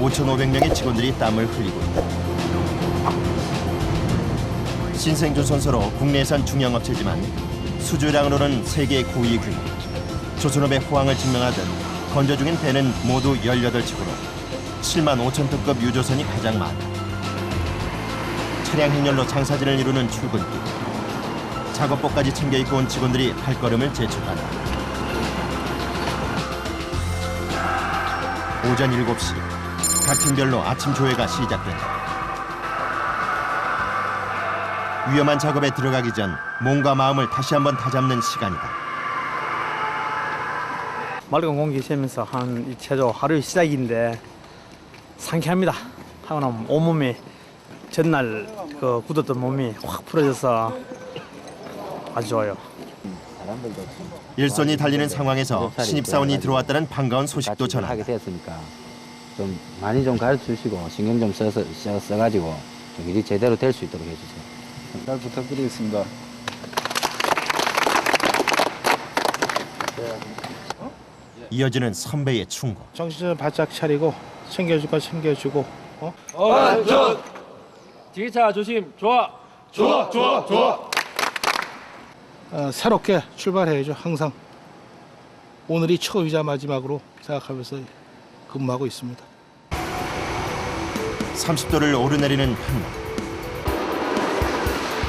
5,500명의 직원들이 땀을 흘리고 있다. 신생조선소로 국내산 중형업체지만 수주량으로는 세계 9위 규모. 조선업의 호황을 증명하듯 건조 중인 배는 모두 18척으로 7만 5천 톤급 유조선이 가장 많다. 차량 행렬로 장사진을 이루는 출근길. 작업복까지 챙겨 입고 온 직원들이 발걸음을 재촉한다. 오전 7시, 각 팀별로 아침 조회가 시작된다. 위험한 작업에 들어가기 전 몸과 마음을 다시 한번 다잡는 시간이다. 맑은 공기 쐬면서 한 이 체조 하루의 시작인데 상쾌합니다. 하고 나면 온몸이 전날 그 굳었던 몸이 확 풀어져서 아주 좋아요. 일손이 달리는 상황에서 신입사원이 들어왔다는 반가운 소식도 전한다. 하게 됐으니까 좀 많이 좀 가르쳐 주시고 신경 좀 써가지고 좀 일이 제대로 될 수 있도록 해주세요. 잘 부탁드리겠습니다. 이어지는 선배의 충고. 정신을 바짝 차리고 챙겨줄 거 챙겨주고. 뒤차 조심. 좋아. 새롭게 출발해야죠. 항상 오늘이 처음이자 마지막으로 생각하면서 근무하고 있습니다. 30도를 오르내리는 한낮.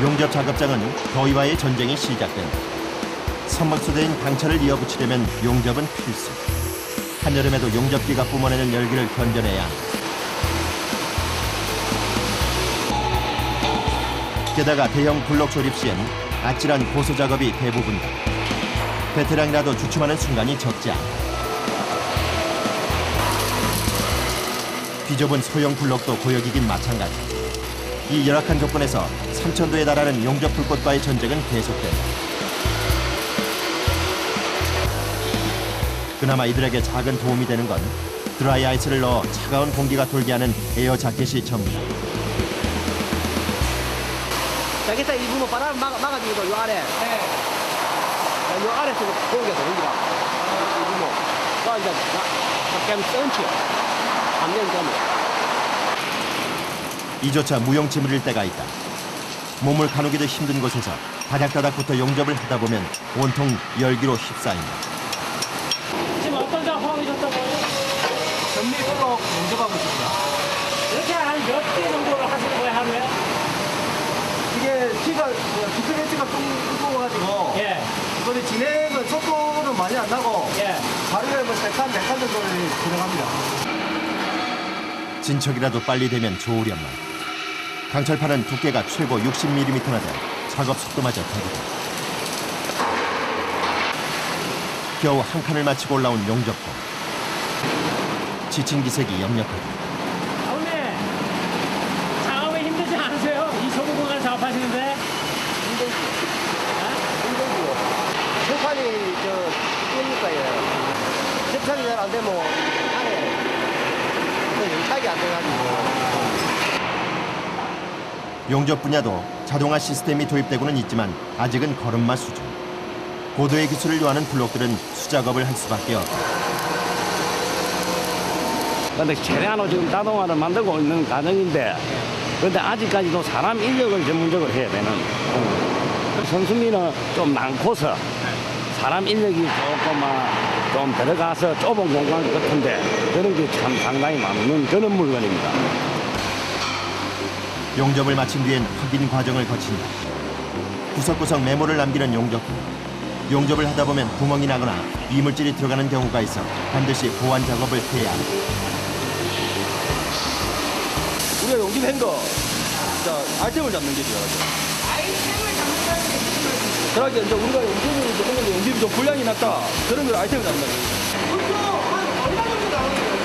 용접 작업장은 더위와의 전쟁이 시작된다. 선박수대인 강철을 이어붙이려면 용접은 필수. 한여름에도 용접기가 뿜어내는 열기를 견뎌내야 한다. 게다가 대형 블록 조립 시엔 아찔한 고소 작업이 대부분이다. 베테랑이라도 주춤하는 순간이 적지 않다. 비좁은 소형 블록도 고역이긴 마찬가지. 이 열악한 조건에서 3,000도에 달하는 용접 불꽃과의 전쟁은 계속된다. 그나마 이들에게 작은 도움이 되는 건 드라이 아이스를 넣어 차가운 공기가 돌게 하는 에어 자켓이 전부다. 자기사 이분은 바람을 막아주고 요 아래. 네. 요 아래서 공기가 들어옵니다. 이분은. 또 이제 밖에 썬치. 안면 겁니다. 이조차 무용지물일 때가 있다. 몸을 가누기도 힘든 곳에서 다닥다닥부터 용접을 하다 보면 온통 열기로 휩싸인다. 지금 어떤 상황이 좋다고요? 전미블록 용접하고 있습니다. 이렇게 한 몇 개 정도를 하시는 거예요, 하루에? 이게 키가 디크레이트가 좀 무거워가지고 예. 이거는 진행은 속도는 많이 안 나고 예. 하루에 뭐 3칸, 4칸 정도를 진행합니다. 진척이라도 빨리 되면 좋으련만. 강철판은 두께가 최고 60mm나 돼 작업 속도마저 더디다. 겨우 한 칸을 마치고 올라온 용접고. 지친 기색이 역력하다. 아버님, 작업이 힘들지 않으세요? 이 좁은 공간 작업하시는데? 철판이 뜨니까요. 접착이 잘 안 되면 안에 용착이 안 돼가지고. 용접 분야도 자동화 시스템이 도입되고는 있지만 아직은 걸음마 수준. 고도의 기술을 요하는 블록들은 수작업을 할 수밖에 없다. 그런데 최대한으로 지금 자동화를 만들고 있는 과정인데, 그런데 아직까지도 사람 인력을 전문적으로 해야 되는. 선수미는 좀 많고서 사람 인력이 좀 들어가서 좁은 공간 같은데 그런 게 참 상당히 많은 그런 물건입니다. 용접을 마친 뒤엔 확인 과정을 거친다. 구석구석 메모를 남기는 용접부. 용접을 하다 보면 구멍이 나거나 이물질이 들어가는 경우가 있어 반드시 보완 작업을 해야 한다. 우리가 용접한 거, 아이템을 잡는 게 중요하죠. 아이템을 잡는다는 게 무슨 그러게 이제 우리가 용접을 좀 했는데 용접이 좀 불량이 났다. 그런 걸 아이템을 잡는 거죠. 보통 한 얼마 정도 나오는 거예요?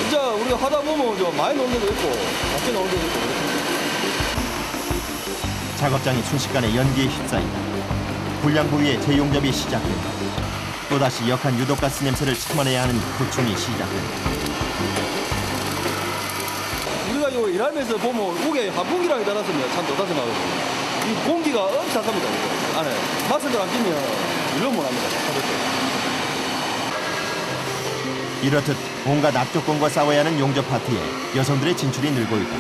이제 우리가 하다 보면 좀 많이 넣는 데도 있고, 작게 넣는 데도 있고. 작업장이 순식간에 연기에 휩싸인다. 불량 부위에 재용접이 시작된다. 또다시 역한 유독가스 냄새를 참아내야 하는 고충이 시작된다. 우리가 이거 일하면서 보면 우게 한풍기랑이 달았으면 참 좋다 생각하거든요. 이 공기가 엄청 착합니다. 이거. 안에 마스크를 안 끼면 일로 못 합니다. 이렇듯 온갖 악조건과 싸워야 하는 용접 파트에 여성들의 진출이 늘고 있다.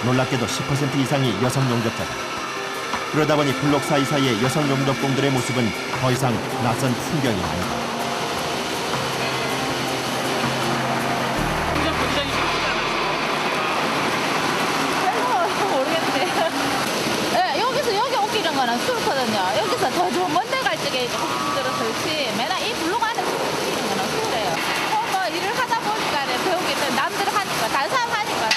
놀랍게도 10% 이상이 여성 용접자다. 그러다 보니 블록 사이사이의 여성 용접공들의 모습은 더 이상 낯선 풍경이 아니다. 별로 모르겠는데. 네, 여기 웃기는 거는 수루거든요. 여기서 더 좋은 먼데 갈 적에 힘들어서 그렇지. 맨날 이 블록 안에 웃기는 거는 수루래요. 뭐 일을 하다 보니까 배우게 돼. 남들 하니까, 다른 사람 하니까.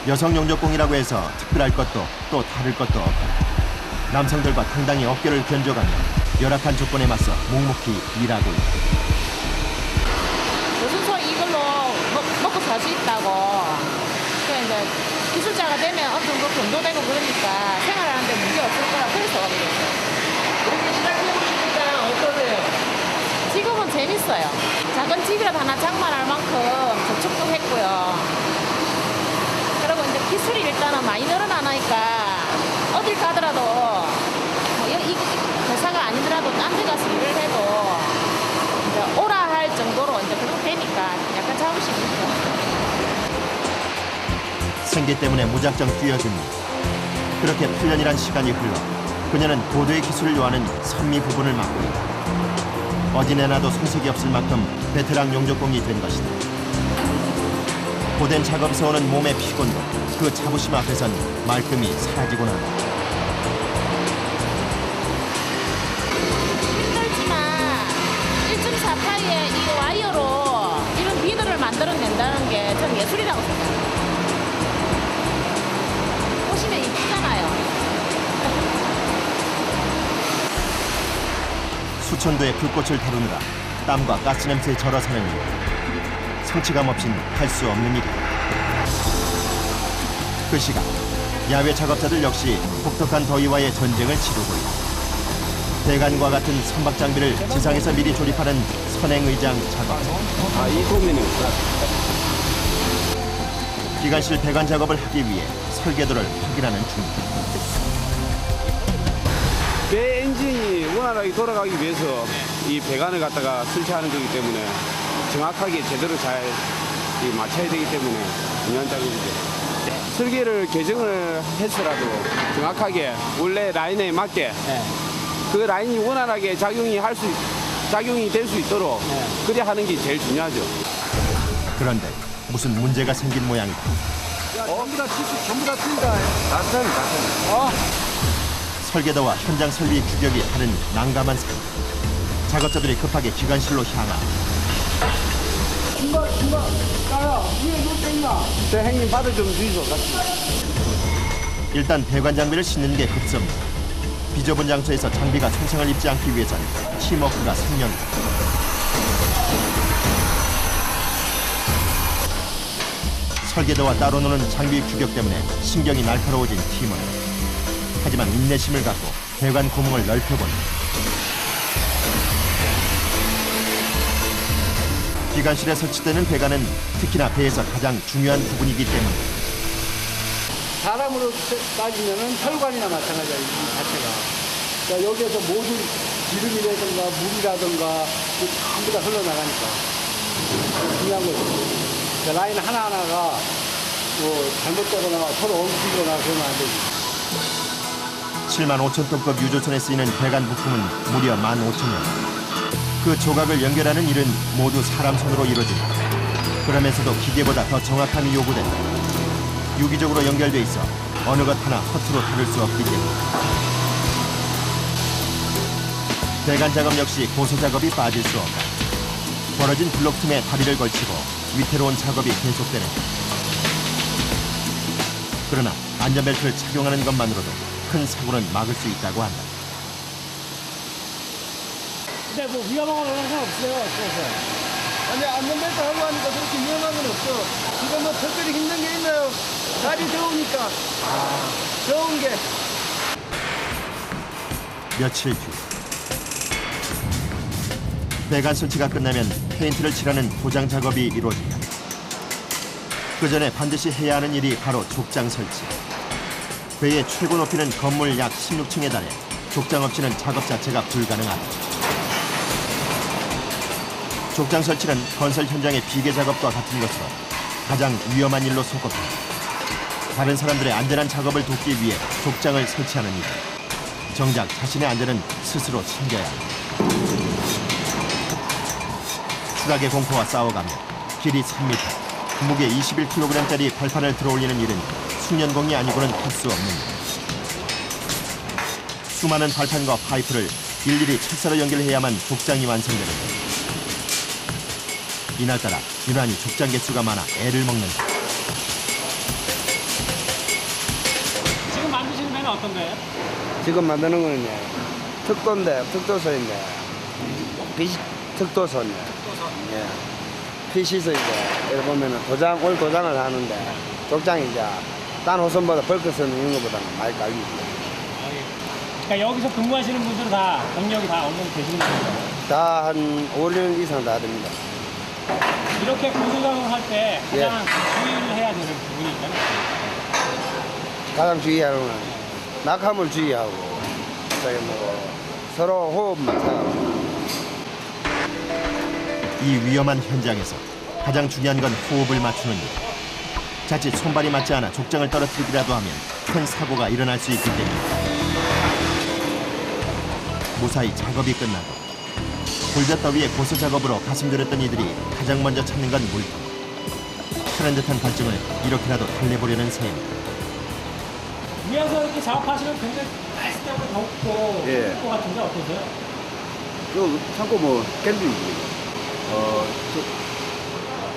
여성 용접공이라고 해서 특별할 것도 또 다를 것도 없다. 남성들과 당당히 어깨를 견줘가며 열악한 조건에 맞서 묵묵히 일하고 있다. 무슨 소리 이걸로 먹고 살 수 있다고. 그래 이제 기술자가 되면 어느 정도 돈도 되고 그러니까 생활하는데 문제 없을 거라 그래서 오게 됐어요. 이렇게 시작해보시니까 어떠세요? 지금은 재밌어요. 작은 집이라도 하나 장만할 만큼 저축도 했고요. 그리고 이제 기술이 일단은 많이 늘어나니까 어딜 가더라도 뭐 이 회사가 아니더라도 딴 데 가서 일을 해도 이제 오라 할 정도로 이제 그렇게 되니까 약간 자부심이 있죠. 생계 때문에 무작정 뛰어든 일. 그렇게 8년이란 시간이 흘러 그녀는 고도의 기술을 요하는 선미 부분을 맡고 있다. 어디 내놔도 손색이 없을 만큼 베테랑 용접공이 된 것이다. 고된 작업에서 오는 몸의 피곤도 그 자부심 앞에선 말끔히 사라지곤 한다. 힘들지만 1.4파이의 이 와이어로 이런 비늘을 만들어낸다는 게 전 예술이라고 생각해요. 보시면 이쁘잖아요. 수천도의 불꽃을 다루느라 땀과 가스냄새에 절어 사는 일. 성취감 없인 할 수 없는 일이다. 그 시각 야외 작업자들 역시 혹독한 더위와의 전쟁을 치르고 있다. 대관과 같은 선박 장비를 지상에서 미리 조립하는 선행의장 작업자. 이 도면이 기관실 배관 작업을 하기 위해 설계도를 확인하는 중이다. 배 엔진이 원활하게 돌아가기 위해서 이 배관을 갖다가 설치하는 거기 때문에 정확하게 제대로 잘 맞춰야 되기 때문에 중요한 작업이죠. 설계를 개정을 해서라도 정확하게 원래 라인에 맞게 그 라인이 원활하게 작용이 될 수 있도록 그래야 하는 게 제일 중요하죠. 그런데 무슨 문제가 생긴 모양이다. 전부 다 틀리다. 설계도와 현장 설비 규격이 다른 난감한 상황. 작업자들이 급하게 기관실로 향하. 형님 받아 좀 주이소. 일단 배관 장비를 싣는 게 급선. 비좁은 장소에서 장비가 손상을 입지 않기 위해선 팀워크가 생명이다. 설계도와 따로 노는 장비 규격 때문에 신경이 날카로워진 팀원. 하지만 인내심을 갖고 배관 구멍을 넓혀본다. 기관실에 설치되는 배관은 특히나 배에서 가장 중요한 부분이기 때문에 사람으로 따지면은 혈관이나 마찬가지야, 이 자체가. 그러니까 여기에서 모든 기름이라든가 물이라든가 전부 다 흘러나가니까. 중요한 거죠. 그러니까 라인 하나하나가 뭐 잘못되거나 서로 엉키거나 그러면 안 되지. 7만 5천 톤급 유조선에 쓰이는 배관 부품은 무려 15,000여. 그 조각을 연결하는 일은 모두 사람 손으로 이루어진다. 그러면서도 기계보다 더 정확함이 요구된다. 유기적으로 연결돼 있어 어느 것 하나 허투루 다룰 수 없기 때문에. 배관 작업 역시 고소 작업이 빠질 수 없다. 벌어진 블록 틈에 다리를 걸치고 위태로운 작업이 계속되는 것. 그러나 안전벨트를 착용하는 것만으로도 큰 사고는 막을 수 있다고 한다. 근데 뭐 위험한 건 없어요. 아니, 안전벨트 하고 하니까 그렇게 위험한 건 없어. 지금 뭐 특별히 힘든 게 있나요? 날이 더우니까. 더운 게. 며칠 뒤 배관 설치가 끝나면 페인트를 칠하는 도장 작업이 이루어진다. 그 전에 반드시 해야 하는 일이 바로 족장 설치. 배의 최고 높이는 건물 약 16층에 달해 족장 없이는 작업 자체가 불가능하다. 족장 설치는 건설 현장의 비계 작업과 같은 것으로 가장 위험한 일로 손꼽힌다. 다른 사람들의 안전한 작업을 돕기 위해 족장을 설치하는 이들. 정작 자신의 안전은 스스로 챙겨야 한다. 추락의 공포와 싸워가며 길이 3m, 무게 21kg짜리 발판을 들어올리는 일은 숙련공이 아니고는 할 수 없는 일. 수많은 발판과 파이프를 일일이 철사로 연결해야만 족장이 완성되는데 이날따라 유난히 족장 개수가 많아 애를 먹는다. 지금 만드시는 배는 어떤 거예요? 지금 만드는 거는요, 특도인데, 특도선인데, 특도선이요. 예. PC서 이제, 예를 보면은 올 도장을 하는데, 족장이 이제, 딴 호선보다 벌크선 이런 것보다는 많이 가격이 있어요. 그러니까 여기서 근무하시는 분들은 다 경력이 다 어느 정도 되시는 거예요? 다 한 5년 이상 다 됩니다. 이렇게 고소작업을 할 때 가장 주의를 해야 되는 부분이 있잖아요. 가장 주의하는 건 낙하물 주의하고, 저기 뭐, 서로 호흡만 잘하고. 이 위험한 현장에서 가장 중요한 건 호흡을 맞추는 일. 자칫 손발이 맞지 않아 족장을 떨어뜨리기라도 하면 큰 사고가 일어날 수 있기 때문이다. 무사히 작업이 끝나고 골볕더위에 고소 작업으로 가슴 졸였던 이들이 가장 먼저 찾는 건 물통. 편한 듯한 갈증을 이렇게라도 달래보려는 셈이다. 위에서 이렇게 작업하시면 굉장히 날씨 때문에 덥고 예. 춥을 것 같은데 어떠세요? 이거 참고 뭐 캠핑이지.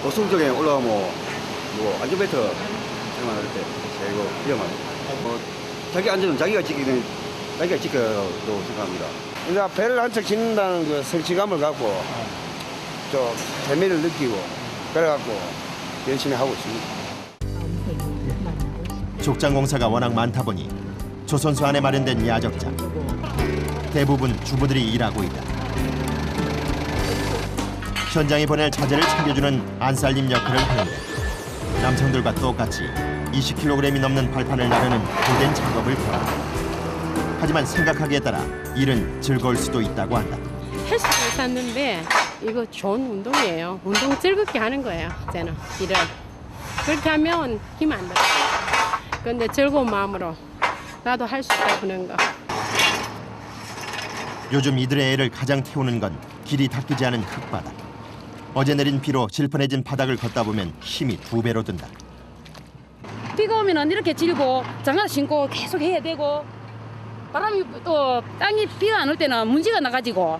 도성 쪽에 올라가면 뭐 안전벨트 생활할 때 이거 위험하죠. 자기 안전은 자기가 지키는 자기가 지켜도 생각합니다. 그러니까 배를 한 척 짓는다는 그 성취감을 갖고 좀 재미를 느끼고 그래갖고 열심히 하고 있습니다. 족장 공사가 워낙 많다 보니 조선소 안에 마련된 야적장. 대부분 주부들이 일하고 있다. 현장에 보낼 자재를 챙겨주는 안살림 역할을 하는데 남성들과 똑같이 20kg이 넘는 발판을 나르는 고된 작업을 벌인다. 하지만 생각하기에 따라 일은 즐거울 수도 있다고 한다. 헬스를 샀는데 이거 좋은 운동이에요. 운동 즐겁게 하는 거예요. 저는 일을. 그렇게 하면 힘 안 들어요. 근데 즐거운 마음으로 나도 할 수 있다 그런 거. 요즘 이들의 애를 가장 태우는 건 길이 닦이지 않은 흙바닥. 어제 내린 비로 질펀해진 바닥을 걷다 보면 힘이 2배로 든다. 비가 오면 이렇게 질고 장갑 신고 계속 해야 되고 바람이 또 땅이 비가 안 올 때는 문제가 나가지고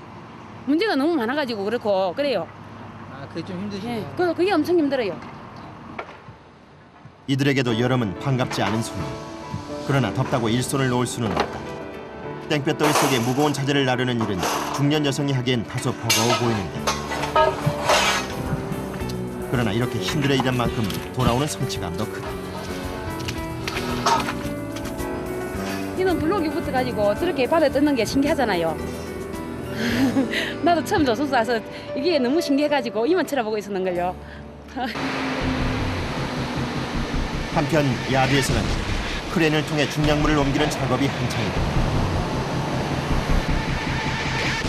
문제가 너무 많아가지고 그렇고 그래요. 아, 그게 좀 힘드시죠? 네, 그게 엄청 힘들어요. 이들에게도 여름은 반갑지 않은 손님. 그러나 덥다고 일손을 놓을 수는 없다. 땡볕더위 속에 무거운 자재를 나르는 일은 중년 여성이 하기엔 다소 버거워 보이는데. 그러나 이렇게 힘들어 일한 만큼 돌아오는 성취감도 크다. 이는 블록이 붙어가지고 저렇게 바다에 뜨는 게 신기하잖아요. 나도 처음 조선소 와서 이게 너무 신기해가지고 이만 쳐다보고 있었는걸요. 한편 야드에서는 크레인을 통해 중량물을 옮기는 작업이 한창이다.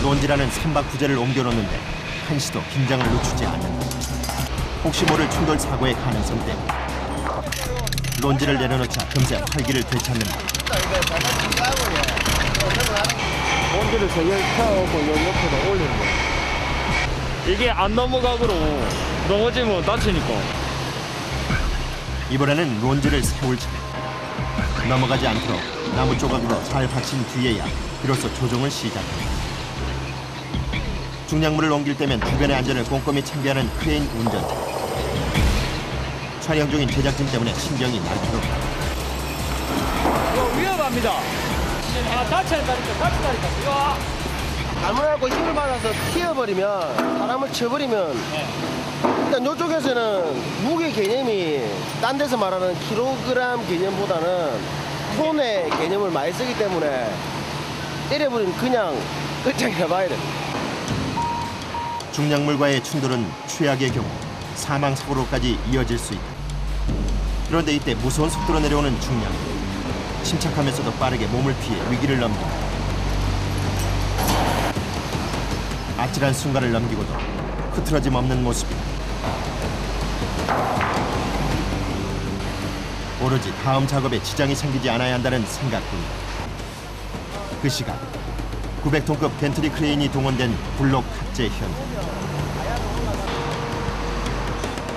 론지라는 선박 부재를 옮겨놓는데 한시도 긴장을 늦추지 않는다. 혹시 모를 충돌 사고의 가능성 때문에 론지를 내려놓자 금세 활기를 되찾는다. 론지를 3개 펴고 옆으로 올리는 거예요. 이게 안 넘어가도록 넘어지면 다치니까. 이번에는 론지를 세울 차례. 넘어가지 않도록 나무 조각으로 잘 받친 뒤에야 비로소 조종을 시작한다. 중량물을 옮길 때면 주변의 안전을 꼼꼼히 챙겨야 하는 크레인 운전자. 촬영 중인 제작진 때문에 신경이 날카롭다. 위험합니다. 아, 다친다니까. 이거. 잘못하고 힘을 받아서 튀어버리면 사람을 쳐버리면 일단 이쪽에서는 무게 개념이 딴 데서 말하는 킬로그램 개념보다는 톤의 개념을 많이 쓰기 때문에 때려버리면 그냥 끝장이라 봐야 돼. 중량물과의 충돌은 최악의 경우 사망사고로까지 이어질 수 있다. 그런데 이때 무서운 속도로 내려오는 중량. 침착하면서도 빠르게 몸을 피해 위기를 넘긴다. 아찔한 순간을 넘기고도 흐트러짐 없는 모습. 오로지 다음 작업에 지장이 생기지 않아야 한다는 생각뿐이다. 그 시각 900톤급 벤트리 크레인이 동원된 블록 탑재 현장.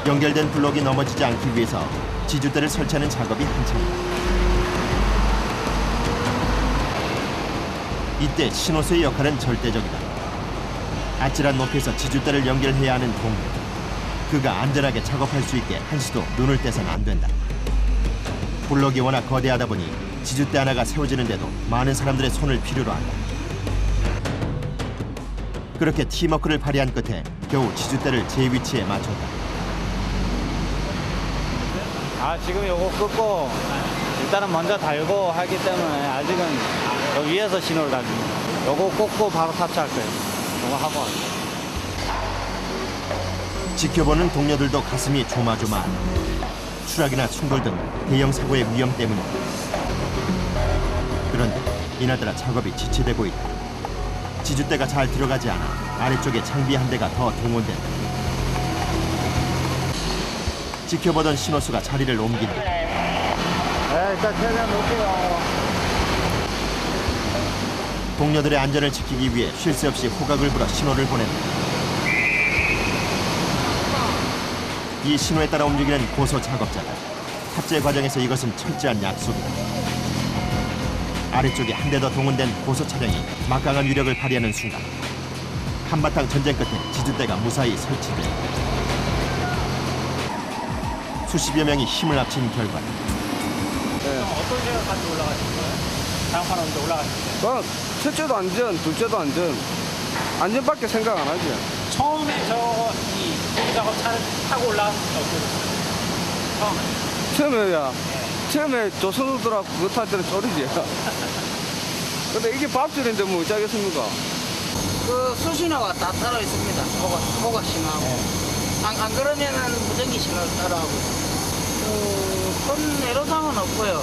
연결된 블록이 넘어지지 않기 위해서 지주대를 설치하는 작업이 한창이다. 이때 신호수의 역할은 절대적이다. 아찔한 높이에서 지주대를 연결해야 하는 동료. 그가 안전하게 작업할 수 있게 한시도 눈을 떼서는 안 된다. 블록이 워낙 거대하다 보니 지주대 하나가 세워지는데도 많은 사람들의 손을 필요로 한다. 그렇게 팀워크를 발휘한 끝에 겨우 지주대를 제 위치에 맞췄다. 지금 요거 끄고 일단은 먼저 달고 하기 때문에 아직은 여기 위에서 신호를 달립니다. 요거 꽂고 바로 탑재할 거예요. 요거 하고 할게요. 지켜보는 동료들도 가슴이 조마조마하다. 추락이나 충돌 등 대형 사고의 위험 때문이다. 그런데 이나더라 작업이 지체되고 있다. 지주대가 잘 들어가지 않아 아래쪽에 장비 한 대가 더 동원된다. 지켜보던 신호수가 자리를 옮긴다. 일단 최대한 놓을게요. 동료들의 안전을 지키기 위해 쉴 새 없이 호각을 불어 신호를 보낸다. 이 신호에 따라 움직이는 고소 작업자다. 탑재 과정에서 이것은 철저한 약속이다. 아래쪽에 한 대 더 동원된 고소 차량이 막강한 위력을 발휘하는 순간 한바탕 전쟁 끝에 지주대가 무사히 설치된다. 수십여 명이 힘을 합친 결과 어떤 생각까지 올라가신 거예요? 장판 언제 올라가신 거예요? 첫째도 안전, 둘째도 안전. 안전밖에 생각 안 하지. 처음에 이 작업차를 타고 올라갔을 때 어떠셨어요? 처음에 조선우들하고 그거 탈 때는 쫄이지. 근데 이게 밥줄인데 뭐 어쩌겠습니까? 그 수신호가 다 따로 있습니다. 호각 신호하고. 안 그러면은 무전기 신호를 따로 하고 있습니다. 큰 애로사항은 없고요.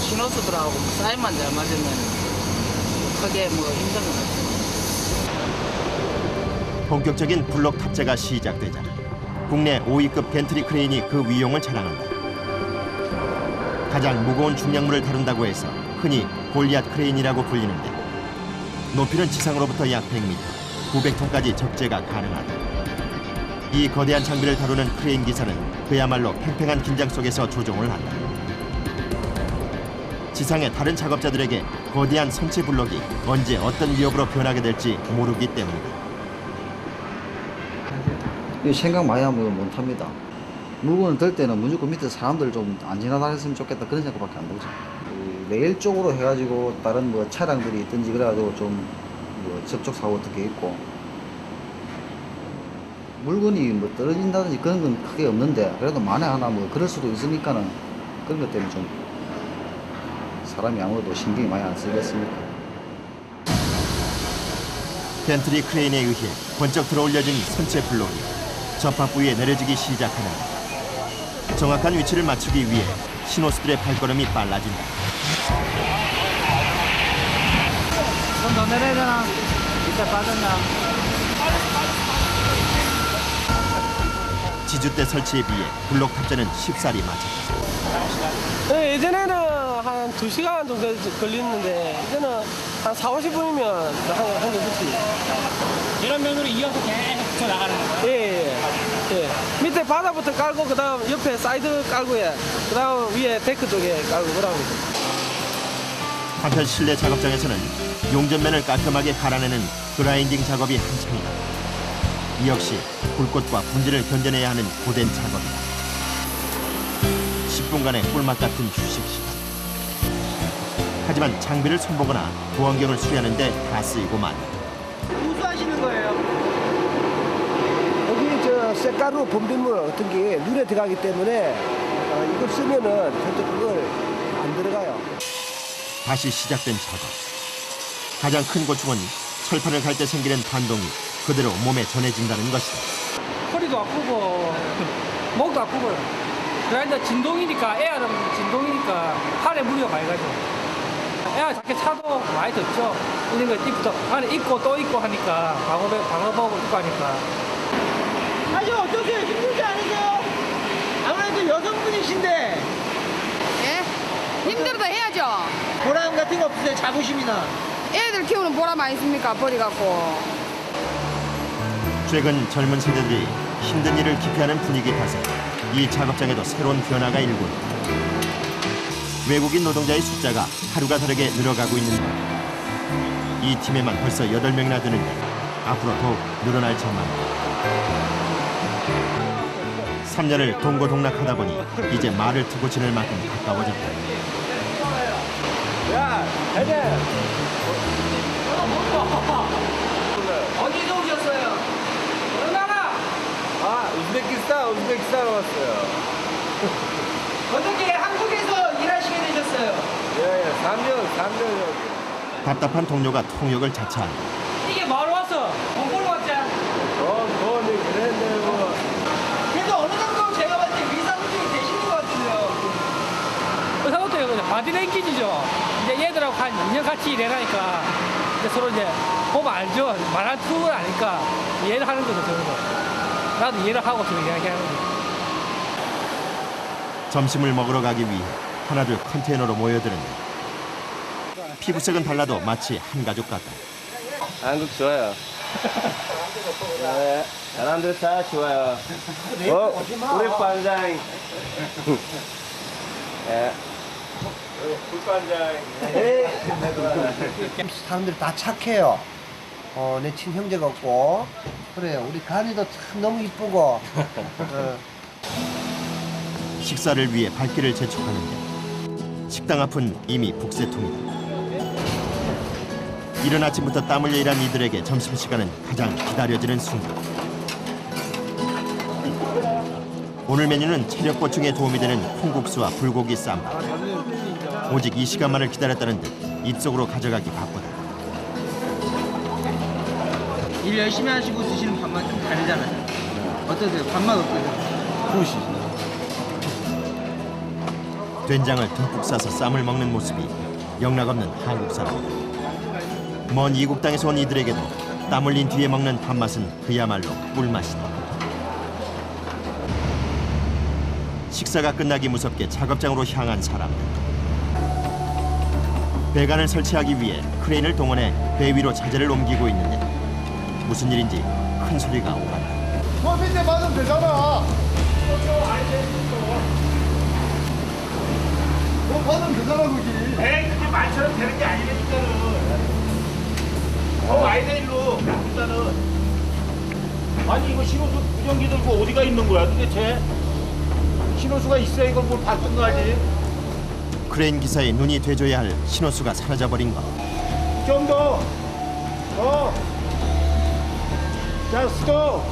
신호수들하고 사인만 잘 맞으면 크게 힘든 건 없습니다. 본격적인 블록 탑재가 시작되자 국내 5위급 벤트리 크레인이 그 위용을 자랑한다. 가장 무거운 중량물을 다룬다고 해서 흔히 골리앗 크레인이라고 불리는데 높이는 지상으로부터 약 100m, 900톤까지 적재가 가능하다. 이 거대한 장비를 다루는 크레인 기사는 그야말로 팽팽한 긴장 속에서 조종을 한다. 지상의 다른 작업자들에게 거대한 선체 블록이 언제 어떤 위협으로 변하게 될지 모르기 때문이다. 생각 많이 하면 못합니다. 물건을 들 때는 무조건 밑에 사람들 좀 안 지나다녔으면 좋겠다 그런 생각밖에 안 들죠. 레일 쪽으로 해가지고 다른 차량들이 있든지 그래가지고 좀 접촉 사고 어떻게 있고 물건이 떨어진다든지 그런 건 크게 없는데 그래도 만에 하나 그럴 수도 있으니까는 그런 것 때문에 좀 사람이 아무래도 신경이 많이 안 쓰겠습니까. 벤트리 크레인에 의해 번쩍 들어올려진 선체 블록이 접합 부위에 내려지기 시작하는데 정확한 위치를 맞추기 위해 신호수들의 발걸음이 빨라진다. 좀 더 내려야 되나? 이따 빠졌나? 지주대 설치에 비해 블록 탑재는 쉽사리 맞췄다. 네, 예전에는 한 2시간 정도 걸리는데 이제는 한 40-50분이면 한 정도지. 이런 면으로 이어서 계속 붙여나가는 거예요? 예. 밑에 바닥부터 깔고 그다음 옆에 사이드 깔고 그다음 위에 데크 쪽에 깔고 그러고. 한편 실내 작업장에서는 용접면을 깔끔하게 갈아내는 그라인딩 작업이 한창이다. 이 역시 불꽃과 분진을 견뎌내야 하는 고된 작업이다. 10분간의 꿀맛 같은 휴식 시간. 하지만 장비를 손보거나 보안경을 수리하는 데 다 쓰이고 만다. 우수하시는 거예요? 여기 쇳가루 분비물 같은 게 눈에 들어가기 때문에 이걸 쓰면은 절대 그걸 안 들어가요. 다시 시작된 작업. 가장 큰 고충은 철판을 갈 때 생기는 반동이 그대로 몸에 전해진다는 것이다. 허리도 아프고 목도 아프고요. 그러니까 진동이니까 에어는 진동이니까 팔에 무리가 많이 가죠. 에어 자켓 차도 많이 덥죠. 이런 거 입고 안에 입고 또 입고 하니까 방어복 입고 하니까 일꾼이신데 예? 힘들어도 해야죠. 보람 같은 거 없으세요? 자부심이나? 애들 키우는 보람 있습니까? 버리갖고. 최근 젊은 세대들이 힘든 일을 기피하는 분위기 탓에 이 작업장에도 새로운 변화가 일고 있다. 외국인 노동자의 숫자가 하루가 다르게 늘어가고 있는데 이 팀에만 벌써 8명이나 되는데 앞으로 더욱 늘어날 전망이다. 3년을 동고동락하다 보니 이제 말을 트고 지낼 만큼 가까워졌다. 야, 대대. 어디서 오셨어요? 어느 나라? 아, 우즈베키스탄 왔어요. 어떻게 한국에서 일하시게 되셨어요? 예, 3년. 답답한 동료가 통역을 자처한다. 이게 뭐하러 왔어? 돈 벌러 왔자. 돈이 그랬네 뭐. 그래도 어느 정도 제가 봤을 때 위상이 되시는 것 같은데요. 그것도 이거 바디랭귀지죠. 이제 얘들하고 한 2년 같이 일해라니까 이제 서로 이제 보면 알죠. 말할 툴을 아니까 이해를 하는 거죠, 저는. 나도 이해를 하고 저 이야기하는 거죠. 점심을 먹으러 가기 위해 하나둘 컨테이너로 모여드는데 피부색은 달라도 마치 한 가족 같다. 한국 좋아요. 네, 사람들 다 좋아요. 우리 반장. 예. 사람들이 다 착해요. 내 친형제 같고. 그래요. 우리 간이도 참 너무 이쁘고. 식사를 위해 발길을 재촉하는데 식당 앞은 이미 북새통이다. 이른 아침부터 땀 흘려 일한 이들에게 점심시간은 가장 기다려지는 순간. 오늘 메뉴는 체력 보충에 도움이 되는 콩국수와 불고기 쌈. 오직 이 시간만을 기다렸다는 듯 입속으로 가져가기 바쁘다. 일 열심히 하시고 드시는 밥맛 좀 다르잖아요. 어떠세요? 밥맛 어떠세요? 굿이지. 된장을 듬뿍 싸서 쌈을 먹는 모습이 영락없는 한국 사람. 먼 이국 땅에서 온 이들에게도 땀 흘린 뒤에 먹는 밥맛은 그야말로 꿀맛이다. 식사가 끝나기 무섭게 작업장으로 향한 사람들. 배관을 설치하기 위해 크레인을 동원해 배 위로 자재를 옮기고 있는데 무슨 일인지 큰 소리가 오간다. 밑에 맞으면 되잖아. 받으면 되잖아, 거기. 에이, 그게 말처럼 되는 게 아니니까는. 와야 돼, 일로. 일단은. 아니, 이거 신호수 무전기 들고 어디가 있는 거야, 도대체? 신호수가 있어야 이걸 뭘 봤던 거 아니? 크레인 기사의 눈이 돼줘야 할 신호수가 사라져버린 것. 좀 더. 자, 스톱.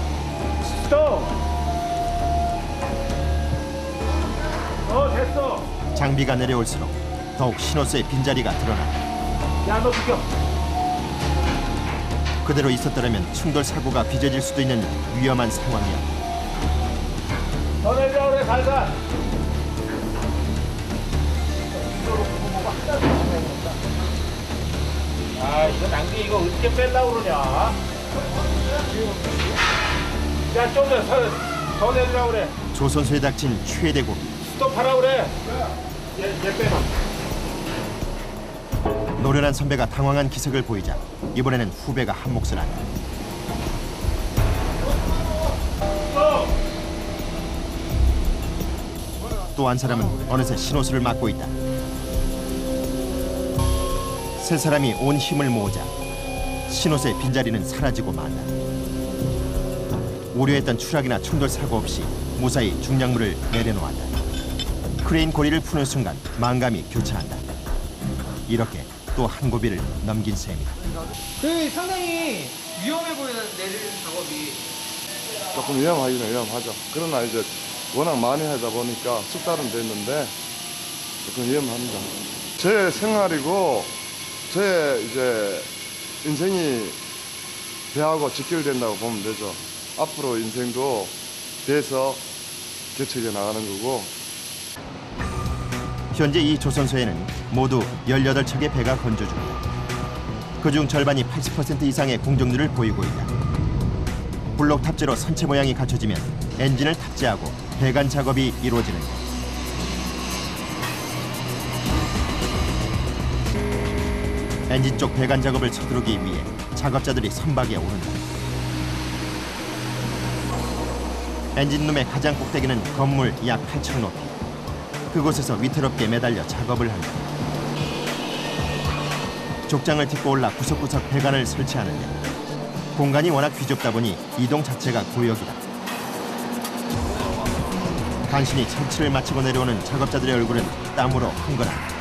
됐어. 장비가 내려올수록 더욱 신호수의 빈자리가 드러난다. 야, 너 비켜. 그대로 있었더라면 충돌 사고가 빚어질 수도 있는 위험한 상황이야. 더 내려 그래, 살살. 아, 이거 낭비 이거 어떻게 뺄라고 그러냐? 야, 좀 더 내리라고 그래. 조선소에 닥친 최대 고비. 스톱하라고 그래. 얘 빼봐. 노련한 선배가 당황한 기색을 보이자 이번에는 후배가 한 몫을 한다. 또 한 사람은 어느새 신호수를 막고 있다. 세 사람이 온 힘을 모으자 신호수의 빈자리는 사라지고 만다. 우려했던 추락이나 충돌 사고 없이 무사히 중량물을 내려놓았다. 크레인 고리를 푸는 순간 망감이 교차한다. 이렇게 또 한 고비를 넘긴 셈이다. 상당히 위험해 보이는 내리는 작업이. 조금 위험하긴 위험하죠. 그러나 이제 워낙 많이 하다 보니까 숙달은 됐는데 조금 위험합니다. 제 생활이고 제 이제 인생이 배하고 직결된다고 보면 되죠. 앞으로 인생도 배에서 개척해 나가는 거고. 현재 이 조선소에는 모두 18척의 배가 건조 중이다. 그중 절반이 80% 이상의 공정률을 보이고 있다. 블록 탑재로 선체 모양이 갖춰지면 엔진을 탑재하고 배관 작업이 이루어지는다. 엔진 쪽 배관 작업을 서두르기 위해 작업자들이 선박에 오른다. 엔진룸의 가장 꼭대기는 건물 약 8층 높이. 그곳에서 위태롭게 매달려 작업을 한다. 족장을 딛고 올라 구석구석 배관을 설치하는데 공간이 워낙 비좁다 보니 이동 자체가 고역이다. 간신히 설치를 마치고 내려오는 작업자들의 얼굴은 땀으로 흥건하다.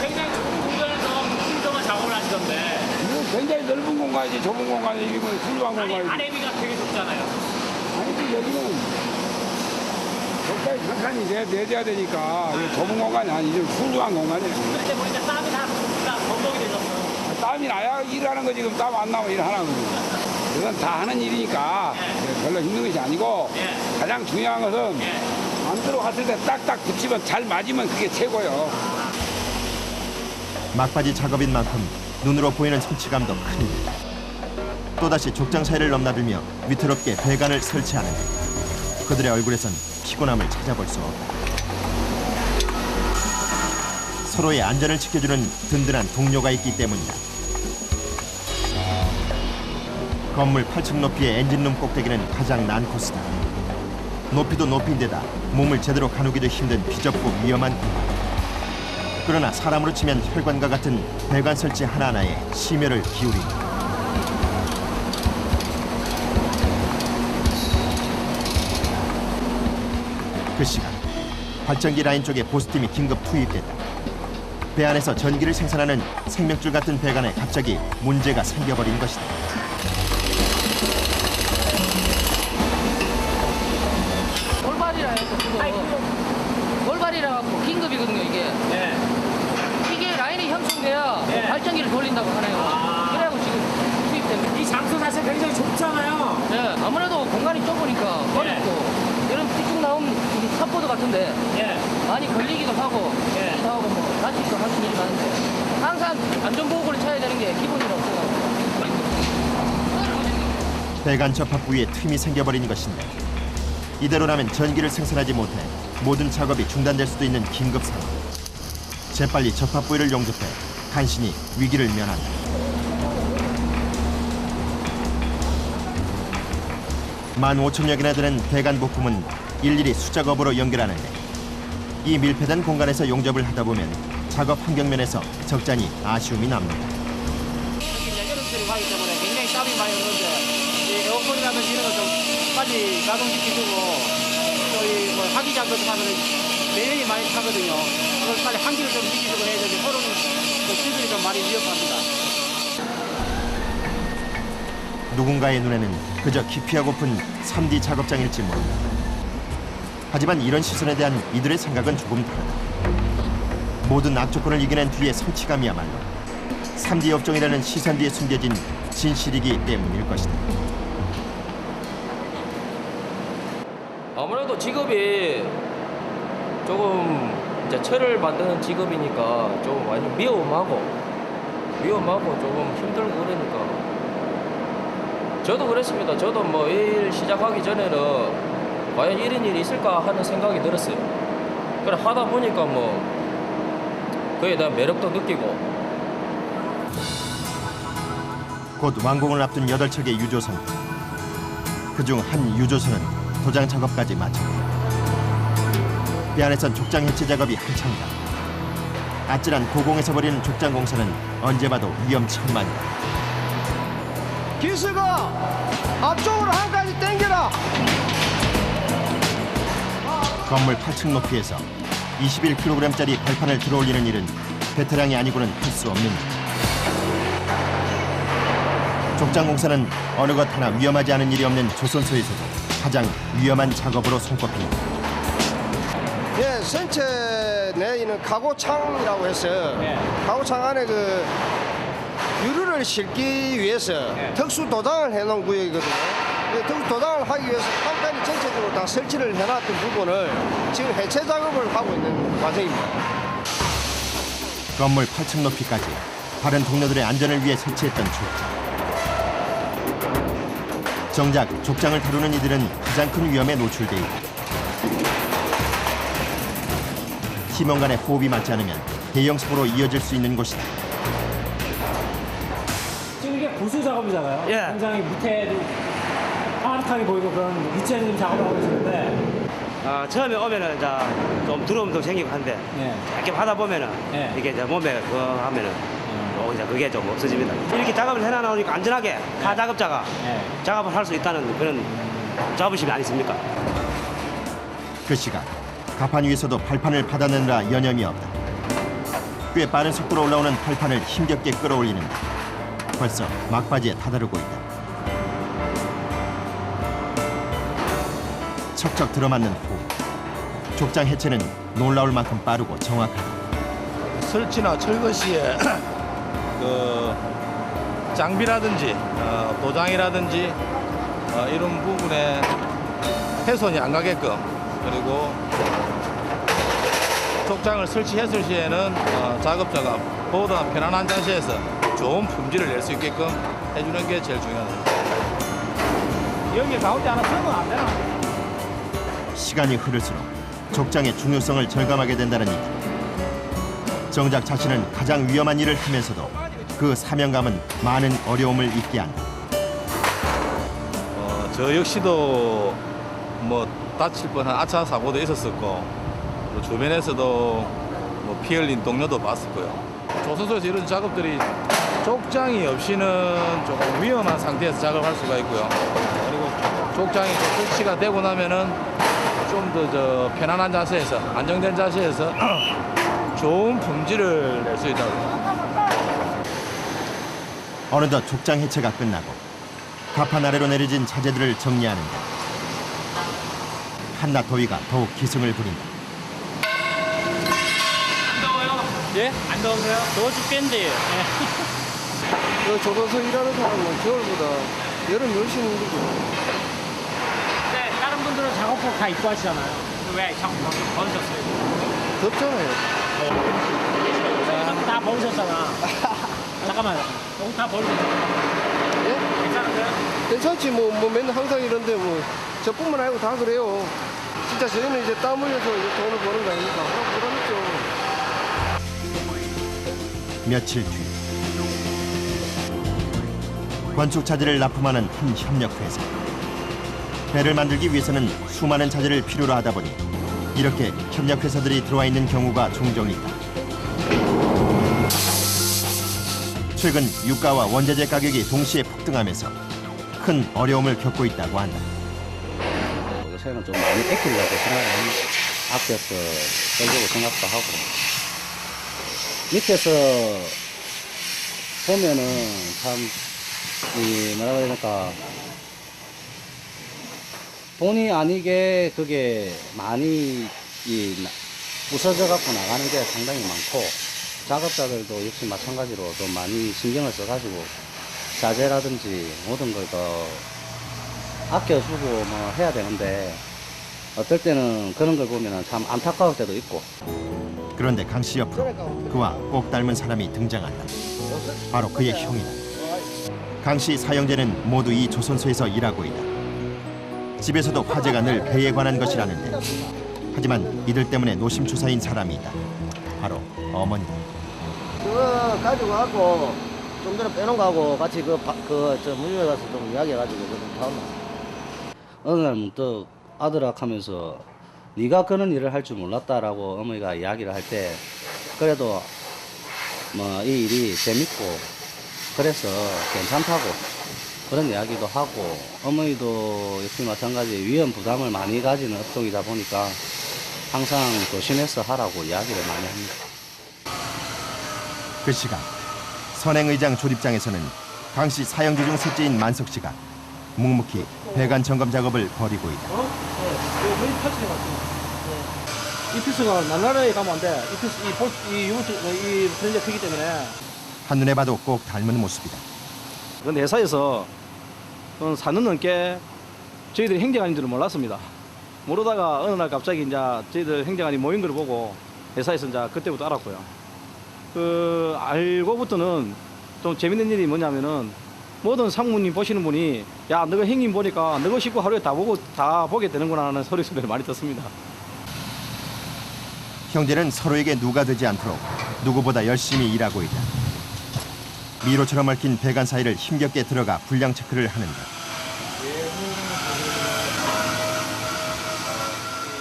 굉장히 좁은 공간에서 무풍성한 작업을 하시던데. 이거 굉장히 넓은 공간이지, 좁은 공간이 이건 훌륭한 공간이지. 아내비가 되게 좁잖아요. 아니지, 여기는 적당히 한 칸이 내줘야 되니까 이거 좁은 공간이 아니지, 훌륭한 공간이에요. 그런데 보니까 땀이 다 범벅이 되셨어요. 땀이 나야 일하는 거지. 지금 땀 안 나면 일하는 거지. 이건 다 하는 일이니까 별로 힘든 것이 아니고 가장 중요한 것은 만들어 갔을 때 딱딱 붙이면 잘 맞으면 그게 최고예요. 막바지 작업인 만큼 눈으로 보이는 성취감도 큰 일. 또다시 족장 사이를 넘나들며 위태롭게 배관을 설치하는데 그들의 얼굴에선 피곤함을 찾아볼 수 없다. 서로의 안전을 지켜주는 든든한 동료가 있기 때문이다. 건물 8층 높이의 엔진룸 꼭대기는 가장 난 코스다. 높이도 높이인데다 몸을 제대로 가누기도 힘든 비좁고 위험한 공간. 그러나 사람으로 치면 혈관과 같은 배관 설치 하나하나에 심혈을 기울인다. 그 시간 발전기 라인 쪽에 보스팀이 긴급 투입됐다. 배 안에서 전기를 생산하는 생명줄 같은 배관에 갑자기 문제가 생겨버린 것이다. 돌발이라 해서 지금 돌발이라 갖고 긴급이거든요 이게. 이게 라인이 형성돼야 발전기를 돌린다고 하네요. 그래갖고 지금 투입된 거예요. 이 장소 자체 굉장히 좁잖아요. 네, 아무래도 공간이 좁으니까 어렵고 이런 삐쭉 나온 이 탑보드 같은데 많이 걸리기도 하고 하고 뭐 다치기도 하는 일이 많은데 항상 안전보호구를 쳐야 되는 게 기본이라고 생각합니다. 배관 접합 부위에 틈이 생겨버린 것인데 이대로라면 전기를 생산하지 못해 모든 작업이 중단될 수도 있는 긴급 상황. 재빨리 접합 부위를 용접해 간신히 위기를 면한다. 만 5천여 개나 되는 배관 부품은 일일이 수작업으로 연결하는데 이 밀폐된 공간에서 용접을 하다 보면 작업 환경면에서 적잖이 아쉬움이 남는다. 여름철이 가기 때문에 굉장히 땀이 많이 오는데 이 에어컨이라든지 이런 거 좀 빨리 가동시키고 저희 뭐 하기 작업 하면 매연이 많이 타거든요. 그걸 빨리 환기를 좀 시키고 해야 되는데 서로는 시설이 좀 많이 위협합니다. 누군가의 눈에는 그저 기피하고픈 3D 작업장일지 모른다. 하지만 이런 시선에 대한 이들의 생각은 조금 다르다. 모든 악조건을 이겨낸 뒤의 성취감이야말로 3D 업종이라는 시선 뒤에 숨겨진 진실이기 때문일 것이다. 아무래도 직업이 조금 이제 철을 만드는 직업이니까 좀 많이 위험하고 조금 힘들고 그러니까 저도 그랬습니다. 저도 뭐 일 시작하기 전에는 과연 이런 일이 있을까 하는 생각이 들었어요. 그래 하다 보니까 뭐 그에 대한 매력도 느끼고. 곧 완공을 앞둔 8척의 유조선. 그중 한 유조선은 도장 작업까지 마쳤다. 배 안에선 족장 해체 작업이 한창이다. 아찔한 고공에서 벌이는 족장 공사는 언제 봐도 위험천만이다. 기수가 앞쪽으로 한 가지 당겨라. 건물 8층 높이에서 21kg짜리 발판을 들어올리는 일은 베테랑이 아니고는 할 수 없는 일. 족장 공사는 어느 것 하나 위험하지 않은 일이 없는 조선소에서도 가장 위험한 작업으로 손꼽힌다. 예, 전체 내에는 가고창이라고 해서 가고창 안에 그 유류를 싣기 위해서 특수 도장을 해놓은 구역이거든요. 특수 도장을 하기 위해서 판판이 전체적으로 다 설치를 해놨던 부분을 지금 해체 작업을 하고 있는 과정입니다. 건물 8층 높이까지 다른 동료들의 안전을 위해 설치했던 족장. 정작 족장을 다루는 이들은 가장 큰 위험에 노출돼 있다. 팀원 간의 호흡이 맞지 않으면 대형 습으로 이어질 수 있는 곳이다. 지금 이게 보수 작업이잖아요. 예. 굉장히 밑에도 파릇하게 보이고 그런 위치에서 좀 작업을 하고 계시는데 처음에 오면은 이제 좀 두려움도 생기고 한데 이렇게 하다 보면은 이게 이제 몸에 그거 하면은 이제 그게 좀 없어집니다. 이렇게 작업을 해놔놓으니까 안전하게 타 작업자가 작업을 할 수 있다는 그런 자부심이 아니십니까? 그 시각 가판 위에서도 발판을 받아내느라 여념이 없다. 꽤 빠른 속도로 올라오는 발판을 힘겹게 끌어올리는데 벌써 막바지에 다다르고 있다. 척척 들어맞는 후 족장 해체는 놀라울 만큼 빠르고 정확하다. 설치나 철거 시에 그 장비라든지 도장이라든지 이런 부분에 훼손이 안 가게끔, 그리고 족장을 설치했을 시에는 작업자가 보다 편안한 자세에서 좋은 품질을 낼 수 있게끔 해주는 게 제일 중요합니다. 여기 가운데 하나 쓰면 안 되나? 시간이 흐를수록 족장의 중요성을 절감하게 된다는 얘기. 정작 자신은 가장 위험한 일을 하면서도 그 사명감은 많은 어려움을 잊게 한다. 저 역시도 뭐 다칠 뻔한 아차 사고도 있었었고, 또 주변에서도 뭐 피 흘린 동료도 봤었고요. 조선소에서 이런 작업들이 족장이 없이는 조금 위험한 상태에서 작업할 수가 있고요. 그리고 족장이 설치가 되고 나면은 좀 더 편안한 자세에서, 안정된 자세에서 좋은 품질을 낼 수 있다고. 어느덧 족장 해체가 끝나고 가판 아래로 내려진 자재들을 정리하는데 한낮 더위가 더욱 기승을 부린다. 안 더워요? 예? 안 더우세요? 더워 죽겠는데. 조선소 일하는 사람은 겨울보다 여름 훨씬 힘들고. 네, 다른 분들은 작업복 다 입고 하시잖아요. 왜 자꾸 벗으셨어요? 덥잖아요. 저기 다 벗으셨잖아. 잠깐만요. 여기 다 벗으셨잖아. 예? 괜찮으세요? 괜찮지 뭐 맨날 항상 이런데 뭐 저뿐만 아니고 다 그래요. 진짜 저희는 이제 땀 흘려서 이제 돈을 버는 거 아닙니까? 그러겠죠. 며칠 뒤 건축 자재를 납품하는 한 협력회사. 배를 만들기 위해서는 수많은 자재를 필요로 하다 보니 이렇게 협력회사들이 들어와 있는 경우가 종종 있다. 최근 유가와 원자재 가격이 동시에 폭등하면서 큰 어려움을 겪고 있다고 한다. 요새는 좀 많이 아끼려고 생각을 합니다. 아껴서 쓰려고 생각도 하고. 밑에서 보면은 참, 뭐라 그러니까, 본의 아니게 그게 많이 부서져 갖고 나가는 게 상당히 많고, 작업자들도 역시 마찬가지로 좀 많이 신경을 써가지고 자재라든지 모든 걸 더 아껴주고 뭐 해야 되는데, 어떨 때는 그런 걸 보면 참 안타까울 때도 있고. 그런데 강 씨 옆으로 그와 꼭 닮은 사람이 등장한다. 바로 그의 형이다. 강 씨 사형제는 모두 이 조선소에서 일하고 있다. 집에서도 화제가 늘 배에 관한 것이라는데, 하지만 이들 때문에 노심초사인 사람이 있다. 바로 어머니다. 그거 가지고 가고 좀 전에 빼놓은 거하고 같이 저 문유에 가서 좀 이야기해가지고 좀 다음. 어느 날 문득 아들아 하면서 네가 그런 일을 할 줄 몰랐다라고 어머니가 이야기를 할 때, 그래도 뭐 이 일이 재밌고 그래서 괜찮다고 그런 이야기도 하고, 어머니도 역시 마찬가지 위험 부담을 많이 가지는 업종이다 보니까 항상 조심해서 하라고 이야기를 많이 합니다. 그 시각 선행의장 조립장에서는 강 씨 사형제 중 셋째인 만석 씨가 묵묵히 배관 점검 작업을 벌이고 있다. 이 피스가 날라라에 가면 안 돼. 이 피스, 이 브랜드 크기 때문에. 한눈에 봐도 꼭 닮은 모습이다. 그런데 회사에서 4년 넘게 저희들이 행정관인 줄은 몰랐습니다. 모르다가 어느 날 갑자기 이제 저희들 행정관이 모인 걸 보고 회사에서 이제 그때부터 알았고요. 알고부터는 좀 재밌는 일이 뭐냐면은, 모든 상무님 보시는 분이 야, 너가 형님 보니까 너가 식구 하루에 다 보게 되는구나 하는 소리를 많이 듣습니다. 형제는 서로에게 누가 되지 않도록 누구보다 열심히 일하고 있다. 미로처럼 얽힌 배관 사이를 힘겹게 들어가 불량 체크를 하는다.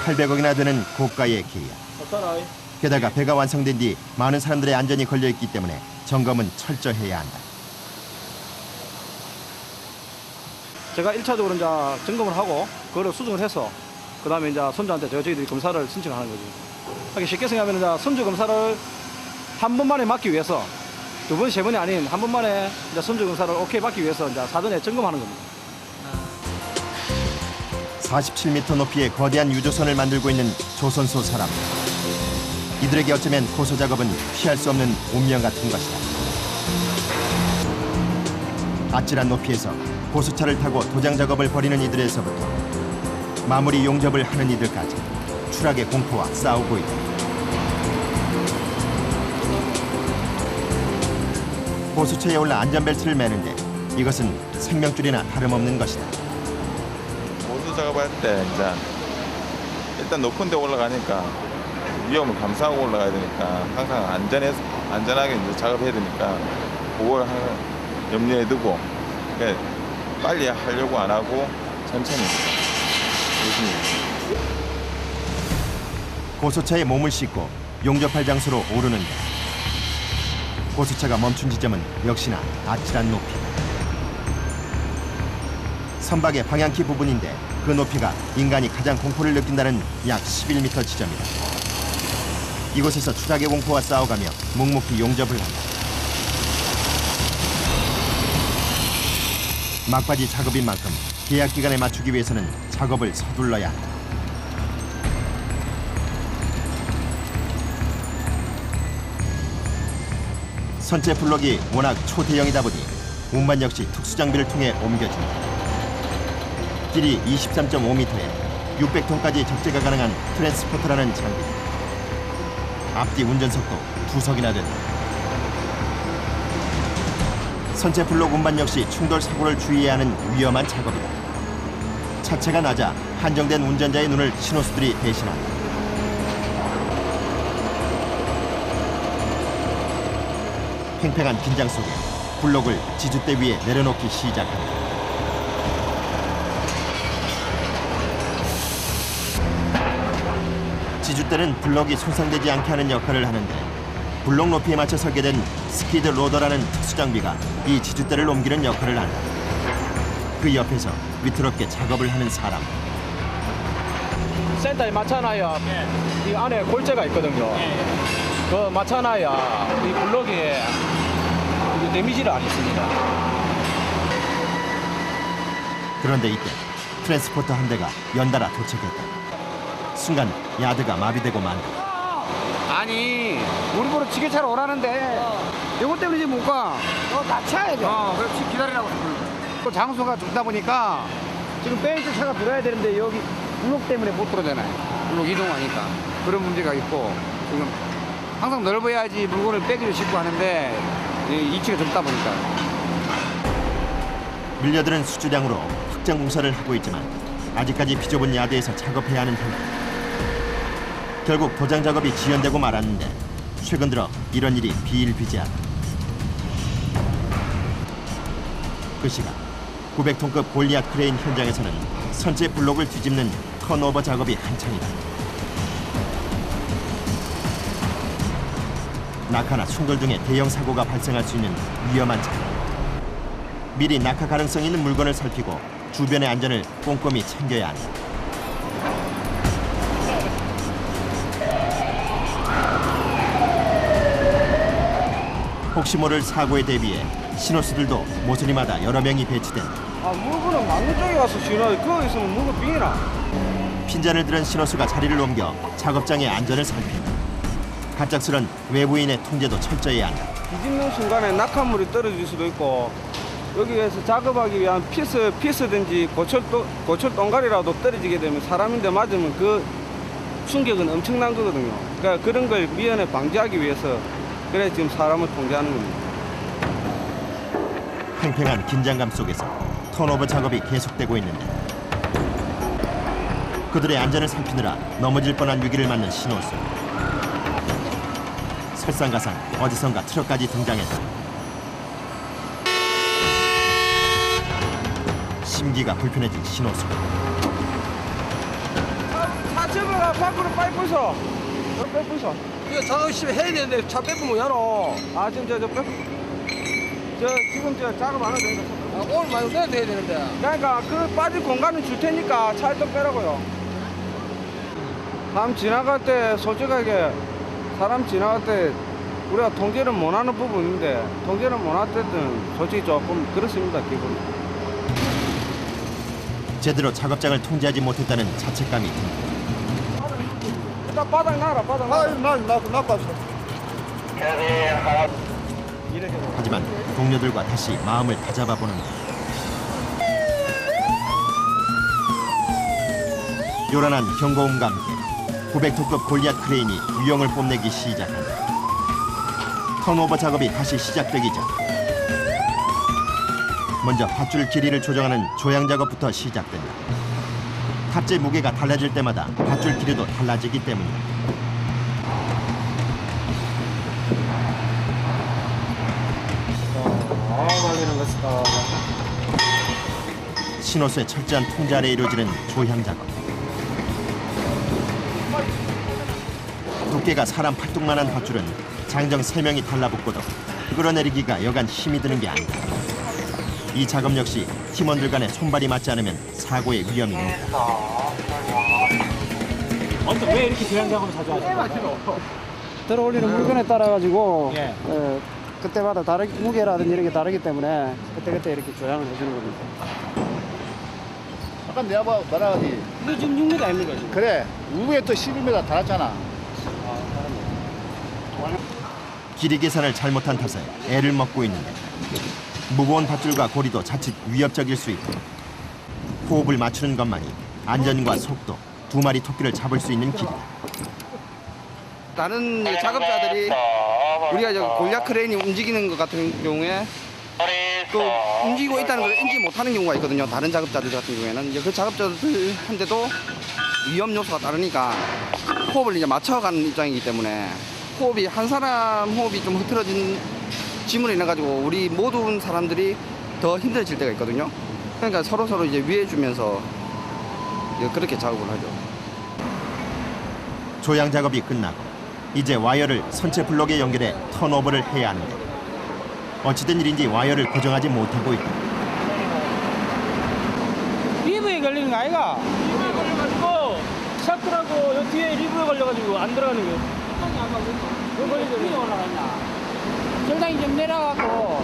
800억이나 되는 고가의 계약. 게다가 배가 완성된 뒤 많은 사람들의 안전이 걸려있기 때문에 점검은 철저해야 한다. 제가 1차적으로 이제 점검을 하고 그걸 수정을 해서 그다음에 이제 선주한테 저희들이 검사를 신청하는 거죠. 하기 쉽게 생각하면 이제 선주 검사를 한 번만에 맡기 위해서 2번, 3번이 아닌 한 번만에 이제 선주 검사를 오케이 받기 위해서 이제 사전에 점검하는 겁니다. 47m 높이의 거대한 유조선을 만들고 있는 조선소 사람. 이들에게 어쩌면 고소 작업은 피할 수 없는 운명 같은 것이다. 아찔한 높이에서 고수차를 타고 도장 작업을 벌이는 이들에서부터 마무리 용접을 하는 이들까지 추락의 공포와 싸우고 있다. 고수차에 올라 안전벨트를 매는데 이것은 생명줄이나 다름없는 것이다. 고수 작업할 때 이제 일단 높은 데 올라가니까 위험을 감수하고 올라가야 되니까 항상 안전하게 이제 작업해야 되니까 그걸 염려에 두고 그러니까 빨리 하려고 안 하고 천천히 열심히. 고수차에 몸을 싣고 용접할 장소로 오르는데 고수차가 멈춘 지점은 역시나 아찔한 높이. 선박의 방향키 부분인데 그 높이가 인간이 가장 공포를 느낀다는 약 11m 지점이다. 이곳에서 추락의 공포와 싸워가며 묵묵히 용접을 한다. 막바지 작업인 만큼 계약 기간에 맞추기 위해서는 작업을 서둘러야 한다. 선체 블록이 워낙 초대형이다 보니 운반 역시 특수장비를 통해 옮겨진다. 길이 23.5m에 600톤까지 적재가 가능한 트랜스포터라는 장비. 앞뒤 운전석도 2석이나 된다. 선체 블록 운반 역시 충돌 사고를 주의해야 하는 위험한 작업이다. 차체가 낮아 한정된 운전자의 눈을 신호수들이 대신한다. 팽팽한 긴장 속에 블록을 지주대 위에 내려놓기 시작한다. 지주대는 블록이 손상되지 않게 하는 역할을 하는데 블록 높이에 맞춰 설계된 스키드 로더라는 특수장비가 이 지주대를 옮기는 역할을 한다. 그 옆에서 위태롭게 작업을 하는 사람. 센터에 맞춰놔야 이 안에 골재가 있거든요. 그 맞춰놔야 이 블록이 데미지를 안 입습니다. 그런데 이때 트랜스포터 한 대가 연달아 도착했다. 순간 야드가 마비되고 만다. 아니 우리 보러 지게차로 오라는데 이것 때문에 지금 못 가. 같이 해야 돼. 그렇지 기다리라고. 또 장소가 좁다 보니까 지금 베이스 차가 들어야 되는데 여기 블록 때문에 못 들어오잖아요. 블록 이동하니까 그런 문제가 있고 지금 항상 넓어야지 물건을 빼기도 쉽고 하는데 위치가 좁다 보니까. 밀려드는 수주량으로 확장 공사를 하고 있지만 아직까지 비좁은 야드에서 작업해야 하는 형편. 결국 도장 작업이 지연되고 말았는데 최근 들어 이런 일이 비일비재하다. 그 시각 900톤급 골리앗 크레인 현장에서는 선체 블록을 뒤집는 턴오버 작업이 한창이다. 낙하나 충돌 등의 대형 사고가 발생할 수 있는 위험한 작업. 미리 낙하 가능성 있는 물건을 살피고 주변의 안전을 꼼꼼히 챙겨야 한다. 혹시 모를 사고에 대비해 신호수들도 모서리마다 여러 명이 배치된다. 물건은 막는 쪽에 가서 신호해. 그거 있으면 물건 빙이나. 핀잔을 들은 신호수가 자리를 옮겨 작업장의 안전을 살핀다. 갑작스런 외부인의 통제도 철저히 한다. 뒤집는 순간에 낙하물이 떨어질 수도 있고 여기에서 작업하기 위한 피스든지 고철 동가리라도 떨어지게 되면 사람인데 맞으면 그 충격은 엄청난 거거든요. 그러니까 그런 걸 미연에 방지하기 위해서 그래 지금 사람을 통제하는 겁니다. 팽팽한 긴장감 속에서 턴오버 작업이 계속되고 있는데 그들의 안전을 살피느라 넘어질 뻔한 위기를 맞는 신호수. 설상가상 어디선가 트럭까지 등장했다. 심기가 불편해진 신호수. 차체가 밖으로 빨리 부숴. 빨리 부숴. 이거 작업 있으면 해야 되는데 차 빼면 뭐하노? 아 지금 지금 작업 안 해도 되니까. 오늘 말고 내일 해야 되는데. 그러니까 그 빠질 공간을 줄 테니까 차를 좀 빼라고요. 사람 지나갈 때 솔직하게 사람 지나갈 때 우리가 통제를 못하는 부분인데 통제를 못할 때는 솔직히 조금 그렇습니다 기분이. 제대로 작업장을 통제하지 못했다는 자책감이 듭니다. 일단 바닥 놔라 바닥 놔. 하지만 동료들과 다시 마음을 다잡아 보는데 요란한 경고음과 함께 900톤급 골리앗 크레인이 유형을 뽐내기 시작한다. 턴오버 작업이 다시 시작되기 전 먼저 밧줄 길이를 조정하는 조향 작업부터 시작된다. 탑재 무게가 달라질 때마다 밧줄 길이도 달라지기 때문이다. 말리는 것이다. 신호수의 철저한 통제 아래 이루어지는 조향 작업. 두께가 사람 팔뚝만한 밧줄은 장정 3명이 달라붙고도 끌어내리기가 여간 힘이 드는 게 아니다. 이 작업 역시 팀원들 간의 손발이 맞지 않으면 사고의 위험이 높다. 언제 왜 이렇게 조향 작업을 자주 하시나요? 들어올리는 물건에 따라 가지고 예. 그때마다 무게라든지 이런 게 다르기 때문에 그때 이렇게 조향을 해주는 겁니다. 아까 내가 말하지. 이거 지금 6m 아닙니까 지금? 그래. 우에 또 11m 달았잖아. 길이 계산을 잘못한 탓에 애를 먹고 있는데 무거운 밧줄과 고리도 자칫 위협적일 수 있고 호흡을 맞추는 것만이 안전과 속도 두 마리 토끼를 잡을 수 있는 길이다. 다른 작업자들이 우리가 저 골리앗 크레인이 움직이는 것 같은 경우에 또 움직이고 있다는 걸 인지 못하는 경우가 있거든요. 다른 작업자들 같은 경우에는 이제 그 작업자들한테도 위험 요소가 다르니까 호흡을 이제 맞춰가는 입장이기 때문에 호흡이 한 사람 호흡이 좀 흐트러진 지문이 나가지고 우리 모든 사람들이 더 힘들어질 때가 있거든요. 그러니까 서로 이제 위해주면서 그렇게 작업을 하죠. 조향 작업이 끝나고 이제 와이어를 선체 블록에 연결해 턴오버를 해야 하는데 어찌된 일인지 와이어를 고정하지 못하고 있다. 리브에 걸리는 거 아이가? 리브에 걸려가지고 샤크라고 여 뒤에 리브에 걸려가지고 안 들어가는 거예요. 왜 걸리더니 올라갔냐? 절단이 좀 내려가고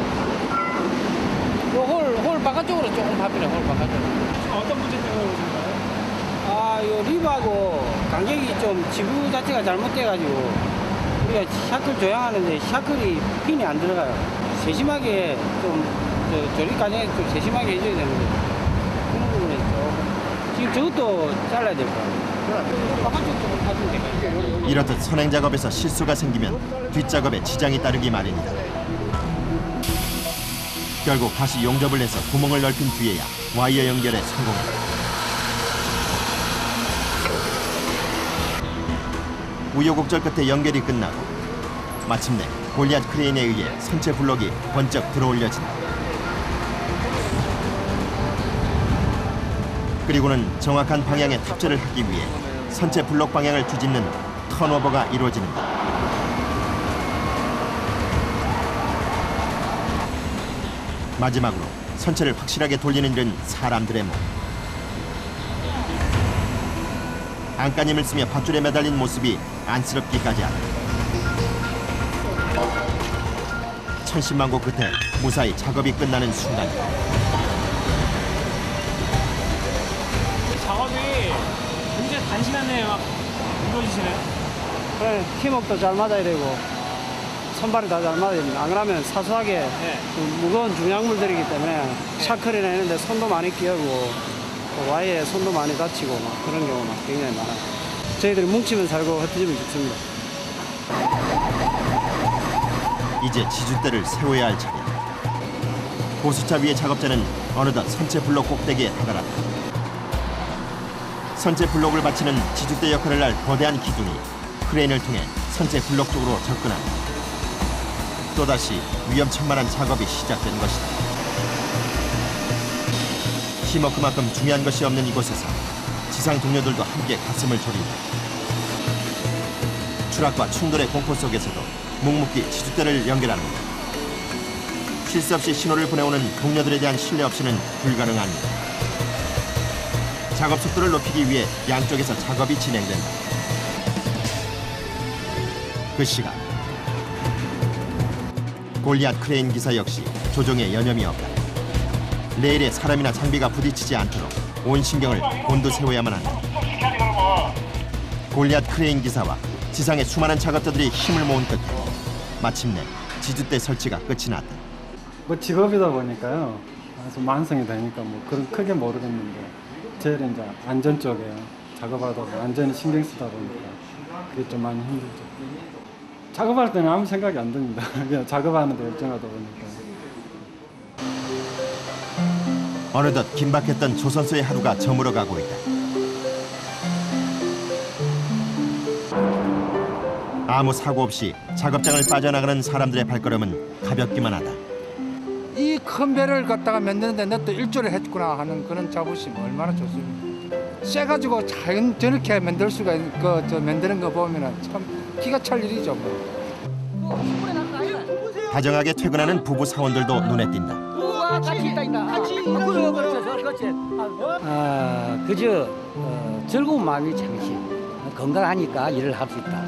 홀 바깥쪽으로 조금 파비네. 홀 바깥쪽으로. 어떤 문제 때문에 그러신가요? 아, 이 리브하고 간격이 좀 지부 자체가 잘못돼가지고 우리가 샤클 조향하는데 샤클이 핀이 안 들어가요. 세심하게 좀 조립 과정에 좀 세심하게 해줘야 되는데 그런 부분에 조금 지금 저것도 잘라야 될 것 같아요. 바깥쪽 조금 파주면 될까요? 이렇듯 선행 작업에서 실수가 생기면 뒷작업에 지장이 따르기 마련이다. 결국 다시 용접을 해서 구멍을 넓힌 뒤에야 와이어 연결에 성공했다. 우여곡절 끝에 연결이 끝나고 마침내 골리앗 크레인에 의해 선체 블록이 번쩍 들어올려진다. 그리고는 정확한 방향의 탑재를 하기 위해 선체 블록 방향을 뒤집는 턴오버가 이루어지는다. 마지막으로 선체를 확실하게 돌리는 일은 사람들의 몸. 안간힘을 쓰며 밧줄에 매달린 모습이 안쓰럽기까지 하다. 천신만고 끝에 무사히 작업이 끝나는 순간. 작업이 굉장히 단시간에 막 이루어지시네요. 그래, 팀워크도 잘 맞아야 되고 선발이 다 잘 맞아야 됩니다. 안 그러면 사소하게 무거운 중량물들이기 때문에 샤클이나 이런 데 손도 많이 끼우고 와이어에 손도 많이 다치고 막 그런 경우가 굉장히 많아요. 저희들이 뭉치면 살고 흩어지면 죽습니다. 이제 지주대를 세워야 할 차례. 보수차 위의 작업자는 어느덧 선체 블록 꼭대기에 다다랐다. 선체 블록을 받치는 지주대 역할을 할 거대한 기둥이 크레인을 통해 선체 블록 쪽으로 접근한다. 또다시 위험천만한 작업이 시작된 것이다. 힘은 그만큼 중요한 것이 없는 이곳에서 지상 동료들도 함께 가슴을 졸인다. 추락과 충돌의 공포 속에서도 묵묵히 지주대를 연결합니다. 쉴 새 없이 신호를 보내오는 동료들에 대한 신뢰 없이는 불가능합니다. 작업 속도를 높이기 위해 양쪽에서 작업이 진행된다. 그 시간 골리앗 크레인 기사 역시 조종에 여념이 없다. 레일에 사람이나 장비가 부딪히지 않도록 온 신경을 곤두세워야만 한다. 골리앗 크레인 기사와 지상의 수많은 작업자들이 힘을 모은 끝에 마침내 지주대 설치가 끝이 났다. 뭐 직업이다 보니까요. 좀 만성이 되니까 뭐 그런 크게 모르겠는데 제일 이제 안전 쪽에 작업하다가 안전히 신경 쓰다 보니까 그게 좀 많이 힘들죠. 작업할 때는 아무 생각이 안 듭니다. 그냥 작업하는데 열정하다 보니까. 어느덧 긴박했던 조선소의 하루가 저물어가고 있다. 아무 사고 없이 작업장을 빠져나가는 사람들의 발걸음은 가볍기만 하다. 이 큰 배를 갖다가 만드는데 너도 일조를 했구나 하는 그런 자부심 얼마나 좋습니까? 쎄가지고 저렇게 만들 수가 있는 만드는 거 보면은 참 기가 찰 일이죠. 다정하게 퇴근하는 부부 사원들도 눈에 띈다. 같이 있다. 같이 그렇지. 그저 즐거운 마음이 참시 건강하니까 일을 할 수 있다.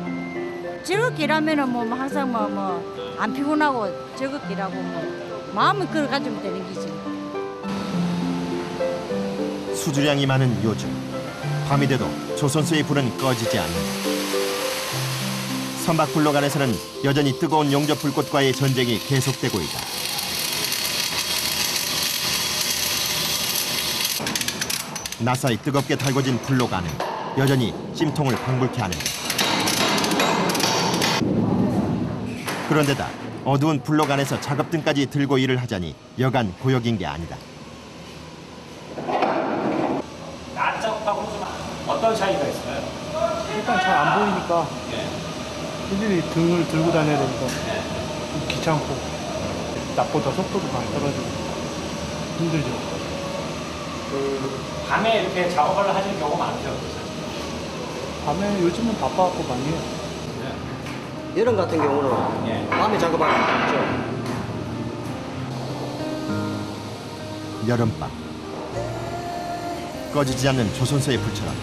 즐겁게 일하면은 뭐 항상 뭐 안 피곤하고 즐겁게 일하고 뭐 마음을 그걸 가지면 되는 거지. 수주량이 많은 요즘 밤이 돼도 조선소의 불은 꺼지지 않는다. 선박 블록 안에서는 여전히 뜨거운 용접 불꽃과의 전쟁이 계속되고 있다. 나사히 뜨겁게 달궈진 블록 안은 여전히 찜통을 방불케 하는다. 그런데다 어두운 블록 안에서 작업등까지 들고 일을 하자니 여간 고역인 게 아니다. 낮 작업하고 좀 어떤 차이가 있어요? 일단 잘 안 보이니까 일일이 등을 들고 다녀야 되니까 좀 귀찮고 낮보다 속도도 많이 떨어지고 힘들죠. 밤에 이렇게 작업을 하시는 경우가 많죠? 밤에 요즘은 바빠갖고 많이 해요. 여름 같은 경우는 밤에 작업하는 게 있죠. 여름밤 꺼지지 않는 조선소의 불처럼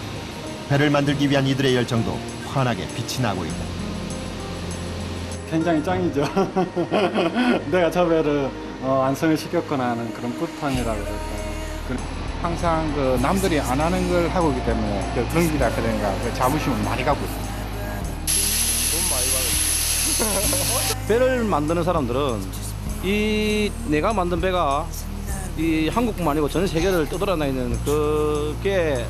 배를 만들기 위한 이들의 열정도 환하게 빛이 나고 있다. 굉장히 짱이죠. 내가 저 배를 완성을 시켰거나 하는 그런 뿌듯함이라고 그럴까요. 항상 그 남들이 안 하는 걸 하고 있기 때문에 그런 기라 그러니까 그 자부심을 많이 갖고 있습니다. 배를 만드는 사람들은 이 내가 만든 배가 이 한국뿐만 아니고 전 세계를 떠돌아다니는 그게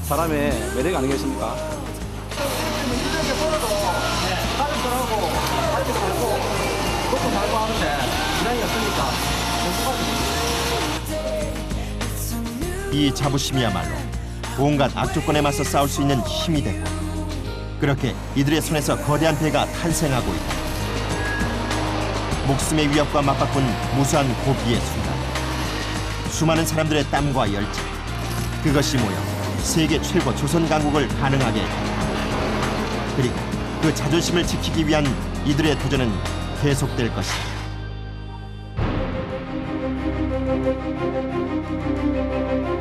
사람의 매력 아니겠습니까? 이 자부심이야말로 온갖 악조건에 맞서 싸울 수 있는 힘이 됐고 그렇게 이들의 손에서 거대한 배가 탄생하고 있다. 목숨의 위협과 맞바꾼 무수한 고비의 순간 수많은 사람들의 땀과 열정 그것이 모여 세계 최고 조선 강국을 가능하게 했다. 그리고 그 자존심을 지키기 위한 이들의 도전은 계속될 것이다.